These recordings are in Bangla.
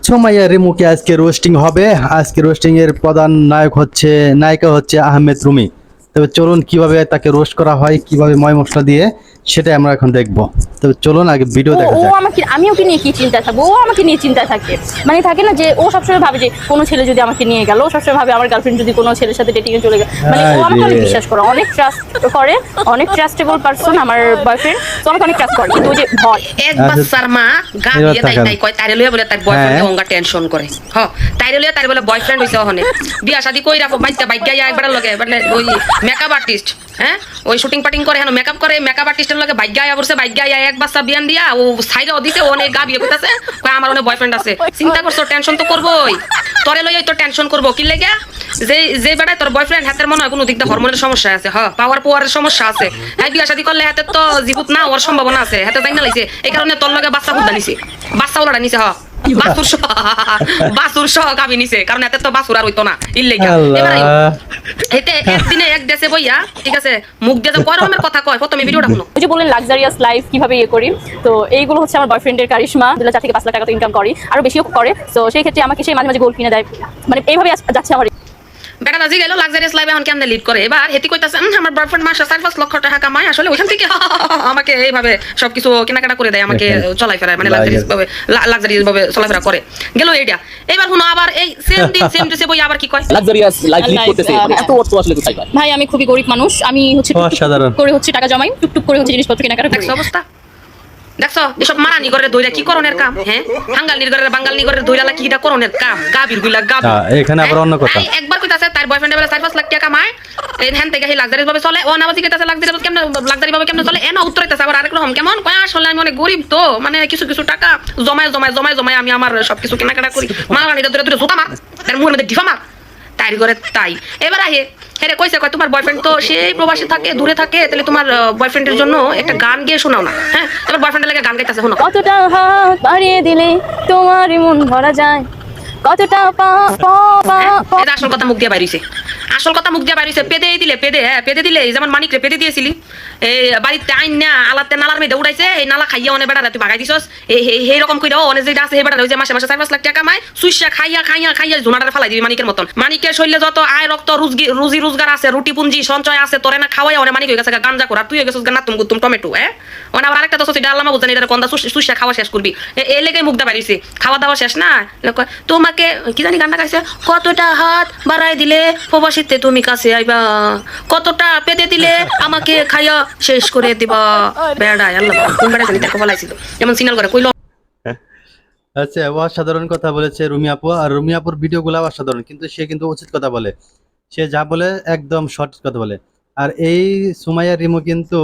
সুমাইয়া রিমুকে আজকে রোস্টিং হবে। আজকে রোস্টিং এর প্রধান নায়িকা হচ্ছে আহমেদ রুমি। তবে চলুন কিভাবে তাকে রোস্ট করা হয়, কিভাবে ময় মশলা দিয়ে, সেটাই আমরা এখন দেখবো। তবে চলুন আগে ভিডিও ও দেখা ও যাক। আমাকে, আমি ওকে নিয়ে কি চিন্তা থাকবো, ও আমাকে নিয়ে চিন্তা থাকে। মানে থাকে না যে ও সবসময় ভাবে যে কোনো ছেলে যদি আমাকে নিয়ে গেল, ও সবসময় ভাবে আমার গার্লফ্রেন্ড যদি কোনো ছেলের সাথে ডেটিং এ চলে গেল। মানে ও আমাকে অনেক বিশ্বাস করে, অনেক ট্রাস্ট করে, অনেক ট্রাস্টেবল পারসন আমার বয়ফ্রেন্ড। তো আমাকে অনেক ট্রাস্ট করে, কিন্তু ওই যে ভয়। এক বাচ্চার মা গা এবার বিয়ে তাই তাকান। তাই কয় তাইরে লইয়া বলে তার বয়ফ্রেন্ড হ্যাঁ। অঙ্গা টেনশন করে। তাইরে লইয়া তার বলে বয়ফ্রেন্ড হইছে ওখানে বিয়া শাদি কইরা বাইতে বাইকা একবার লগে মানে ওই মেকআপ আর্টিস্ট, হ্যাঁ ওই শুটিং পাটিং করে হেন মেকআপ করে, মেকআপ আর্টিস্টের লগে বাইকা বসে বাইকা এক বাচ্চা বিয়ান দিয়া ও সাইডে দিছে ও অনেক গা বিয়ে করতেছে, কয় আমার অনেক বয়ফ্রেন্ড আছে। চিন্তা করছো, টেনশন তো করবোই, তোরে লইয়াই তো টেনশন করবো। কি লেগে যে যে বেড়ায় তোর বয়ফ্রেন্ড হাতের মনে হয় কোনো দিক দিয়ে হরমোনের সমস্যা আছে, পাওয়ারের সমস্যা আছে। হ্যাঁ বিয়া শাদি করলে হাতে তো জীবুত না হওয়ার সম্ভাবনা আছে, হাতে যাই না লাইছে, এই কারণে তোর লগে বাচ্চা বুদ্ধা নিছে, বাচ্চা ওলাটা নিছে। বাসুর সহ গাবি নিছে, কারণ এতে তো বাসুর আর হইতো না ইল্লেগা। এবার এতে একদিনে এক দেশে বইয়া, ঠিক আছে, মুখ দিয়ে যে কয় রকমের কথা কয়, প্রথমে ভিডিওটা শুনো। ওই যে বললেন লাক্সারিয়াস লাইফ কিভাবে ইয়ে করি, তো এইগুলো হচ্ছে আমার বয়ফ্রেন্ডের কারিশমা। 2 থেকে 5 লাখ টাকা তো ইনকাম করি, আরো বেশিও করে। তো সেই ক্ষেত্রে আমাকে সে মাঝে মাঝে গোল্ড কিনে দেয়। মানে এইভাবে যাচ্ছে আমার। বেটা দাজি গেল লাক্সারিয়াস লাইফে এখন কেমনে লিড করে। এবার হেতি কইতাছে আমার বয়ফ্রেন্ড মাসে 4-5 লক্ষ টাকা কামায়, আসলে ওইখান থেকে আমাকে এইভাবে সবকিছু কেনাকাটা করে দেয়, আমাকে চলাই ফেরায়, মানে লাক্সারিয়াস ভাবে চলাফেরা করে গেল এইটা। এবার শুনো আবার এই সেম দিন বই আবার কি কয় লাক্সারিয়াস লাইফ লিড করতেছে, মানে এত অর্থ আসলে কোথায় পায়? ভাই আমি খুবই গরিব মানুষ, আমি হচ্ছে অসাধারণ। করে হচ্ছে টাকা জমাই, টুকটুক করে হচ্ছে জিনিসপত্র কেনাকাটা করি। দেখছো অবস্থা, দেখছো এসব মারানি করে দইরা কি করণের কাম। হ্যাঁ হাঙ্গালনির করে বাঙ্গালনি করে দইরা কিটা করণের কাম, গাবির গুলা গাবি। এখানে আবার অন্য কথা। একবার কইতাছে তার বয়ফ্রেন্ড বলে 4-5 লাখ টাকা কামায়, এই হ্যান থেকে লাক্সারি ভাবে চলে। ও নামাজি কইতাছে লাক্সারি ভাবে কেমনে চলে, এনা উত্তর হইতাছে আবার আরেক রকম কেমন কয়, আসলে আমি অনেক গরিব, তো মানে কিছু কিছু টাকা জমায় আমি আমার সবকিছু কেনাকাটা করি। মারানিটা ধরে জুতা মার, তার মুখের মধ্যে ডিফা মার, তাই করে তাই। এবার আহে হ্যাঁ কইছে কয় তোমার বয়ফ্রেন্ড তো সেই প্রবাসী থাকে, দূরে থাকে, তাহলে তোমার বয়ফ্রেন্ডের জন্য একটা গান গিয়ে শোনাও না। হ্যাঁ এবার বয়ফ্রেন্ডের লাগে গান গাইতেছে, শোনো। কতটা হাত বাড়িয়ে দিলে তোমার মন ভরা যায়, কতটা এটা আসল কথা মুখ দিয়ে বাইরিছে, আসল কথা মুখ দিয়ে বাইরিছে। পেদে দিলে যেমন মানিক রে পেদে দিয়েছিলি, এই বাড়িতে আইন না আলাতে নালার মেয়েদের উড়াইছে, এই নালা খাইয়া অনেক বেড়া তুই ভাগাই দিছস। এই রকম কইরা অনেক যেটা আছে, এই বেড়া যে মাসে 4-5 লাখ টাকা কামায়, সুইসা খাইয়া জোনাটা ফালাই দিবি মানিকের মতন। মানিকের শরীরে যত আয় রক্ত রুজি রোজগার আছে, রুটি পুঞ্জি সঞ্চয় আছে, তোরে না খাওয়াই অনেক মানিক হয়ে গেছে গাঞ্জা করা, তুই হয়ে গেছিস না তুম টমেটো। হ্যাঁ মানে আবার আরেকটা তো সেটা আল্লাহ বুঝানি, এটা কন্দা সুইসা খাওয়া শেষ করবি, এই লেগে মুখ দা বাইরিছে, খাওয়া দাওয়া শেষ না। তোমাকে কি জানি গানটা গাইছে, কতটা হাত বাড়াই দিলে প্রবাসীতে তুমি কাছে আইবা, কতটা পেদে দিলে আমাকে খাইয়া শেষ করে দিবা। বেড়াই আল্লাহ কোন বেড়া জানি তাকে বলাইছিল, যেমন সিগন্যাল করে কইলো। আচ্ছা, অসাধারণ কথা বলেছে রুমি আপু। আর রুমি আপুর ভিডিওগুলো অসাধারণ, কিন্তু সে কিন্তু উচিত কথা বলে, সে যা বলে একদম সঠিক কথা বলে। আর এই সুমাইয়া রিমু কিন্তু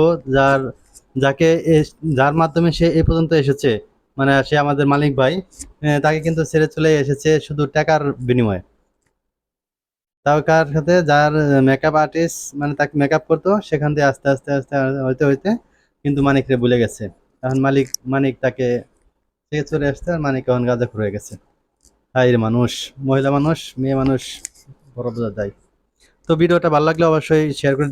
যার মাধ্যমে সে এই পর্যন্ত এসেছে, মানে সে আমাদের মালিক ভাই, তাকে কিন্তু ছেড়ে চলে এসেছে শুধু টাকার বিনিময়ে। তাও কার সাথে, যার মেকআপ আর্টিস্ট মানে তাকে মেকআপ করতো, সেখান থেকে আস্তে আস্তে আস্তে হইতে হইতে কিন্তু মানিকরে ভুলে গেছে। এখন মানিক তাকে ছেড়ে চলে আসছে, আর মানিক এখন গাঁজাখোর হয়ে গেছে। হাই রে মানুষ, মহিলা মানুষ, মেয়ে মানুষ, বড় বোঝা যায়। তো ভিডিওটা ভালো লাগলে অবশ্যই শেয়ার করে